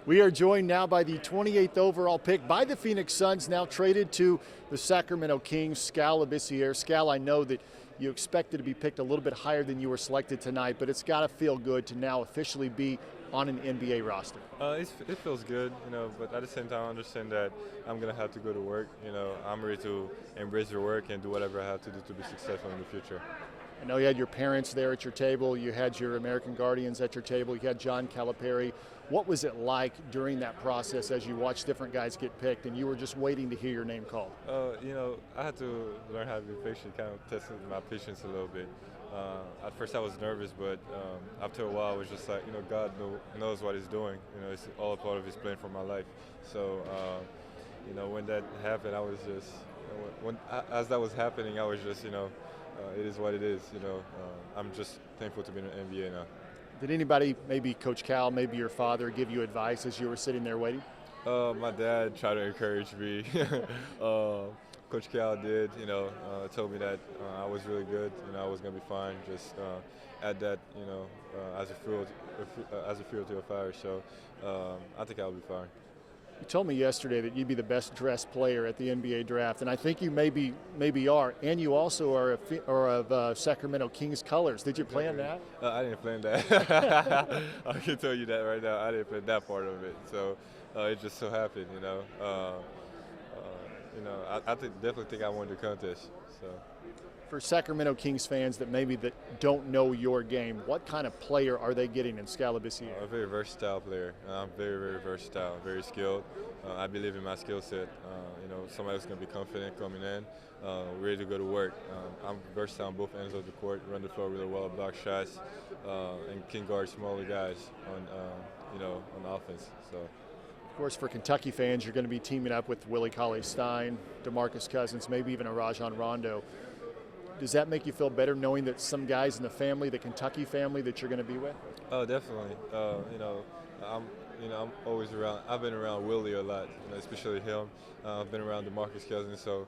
We are joined now by the 28th overall pick by the Phoenix Suns, now traded to the Sacramento Kings, Skal Labissiere. Skal, I know that you expected to be picked a little bit higher than you were selected tonight, but it's got to feel good to now officially be on an NBA roster. It feels good, but at the same time, I understand that I'm going to have to go to work. I'm ready to embrace the work and do whatever I have to do to be successful in the future. I know you had your parents there at your table, you had your American Guardians at your table, you had John Calipari. What was it like during that process as you watched different guys get picked and you were just waiting to hear your name called? I had to learn how to be patient, kind of testing my patience a little bit. At first I was nervous, but after a while I was just like, God knows what he's doing. It's all a part of his plan for my life. So, when that happened, I was just, as that was happening, I was just, it is what it is. I'm just thankful to be in the NBA now. Did anybody, maybe Coach Cal, maybe your father, give you advice as you were sitting there waiting? My dad tried to encourage me. Coach Cal did, told me that I was really good, I was going to be fine. Just add that, as a fuel to a fire. So I think I'll be fine. You told me yesterday that you'd be the best dressed player at the NBA draft, and I think you maybe are. And you also are of Sacramento Kings colors. Did you plan that? I didn't plan that. I can tell you that right now. I didn't plan that part of it. So it just so happened, I definitely think I won the contest. So. For Sacramento Kings fans that don't know your game, what kind of player are they getting in Skal Labissiere? A very versatile player. I'm very, very versatile, very skilled. I believe in my skill set. Somebody who's going to be confident coming in, ready to go to work. I'm versatile on both ends of the court, run the floor really well, block shots, and can guard smaller guys on offense. So. Of course, for Kentucky fans, you're going to be teaming up with Willie Cauley-Stein, DeMarcus Cousins, maybe even a Rajon Rondo. Does that make you feel better knowing that some guys in the family, the Kentucky family, that you're going to be with? Oh, definitely. I'm always around. I've been around Willie a lot, especially him. I've been around DeMarcus Cousins, so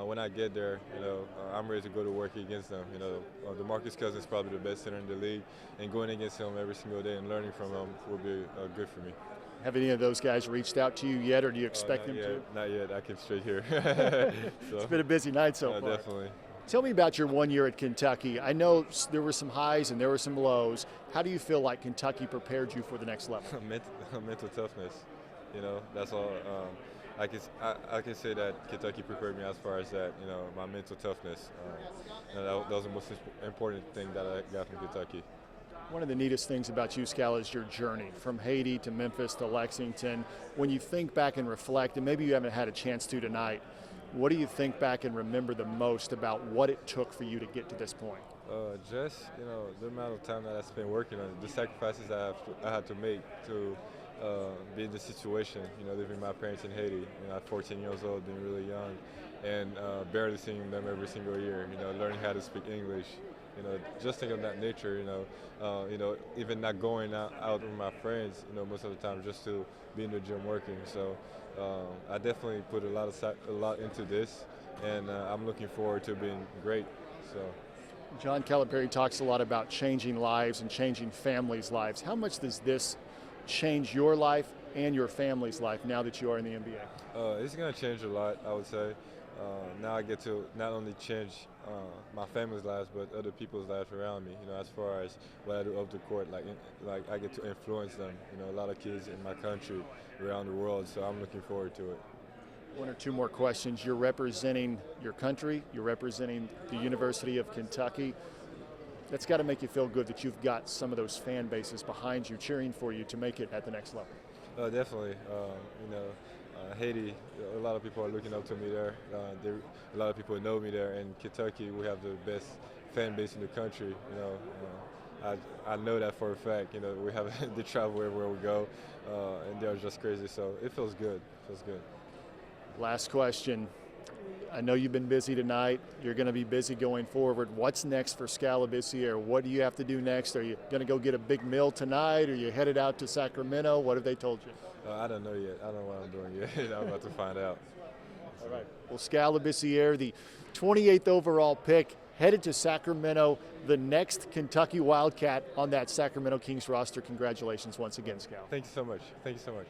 when I get there, I'm ready to go to work against them. DeMarcus Cousins is probably the best center in the league, and going against him every single day and learning from him will be good for me. Have any of those guys reached out to you yet, or do you expect them to? Not yet. I came straight here. So. It's been a busy night so far. Definitely. Tell me about your 1 year at Kentucky. I know there were some highs and there were some lows. How do you feel like Kentucky prepared you for the next level? Mental toughness. That's all. I can say that Kentucky prepared me as far as that. My mental toughness. That was the most important thing that I got from Kentucky. One of the neatest things about you, Skal, is your journey from Haiti to Memphis to Lexington. When you think back and reflect, and maybe you haven't had a chance to tonight, what do you think back and remember the most about what it took for you to get to this point? The amount of time that I spent working on it, the sacrifices I had to make to be in this situation, living with my parents in Haiti, at 14 years old, being really young, and barely seeing them every single year, learning how to speak English, just think of that nature, even not going out with my friends, most of the time just to be in the gym working. So I definitely put a lot into this, and I'm looking forward to being great. So. John Calipari talks a lot about changing lives and changing families' lives. How much does this change your life and your family's life now that you are in the NBA? It's going to change a lot, I would say. Now I get to not only change my family's lives, but other people's lives around me. As far as what I do off the court, like I get to influence them. A lot of kids in my country, around the world. So I'm looking forward to it. One or two more questions. You're representing your country. You're representing the University of Kentucky. That's got to make you feel good that you've got some of those fan bases behind you, cheering for you to make it at the next level. Definitely. Haiti, a lot of people are looking up to me there. A lot of people know me there. In Kentucky, we have the best fan base in the country. I know that for a fact. We have they travel everywhere we go, and they're just crazy. So it feels good. It feels good. Last question. I know you've been busy tonight. You're going to be busy going forward. What's next for Skal Labissiere? What do you have to do next? Are you going to go get a big meal tonight? Are you headed out to Sacramento? What have they told you? I don't know yet. I don't know what I'm doing yet. I'm about to find out. All right. Well, Skal Labissiere, the 28th overall pick, headed to Sacramento, the next Kentucky Wildcat on that Sacramento Kings roster. Congratulations once again, Skal. Thank you so much. Thank you so much.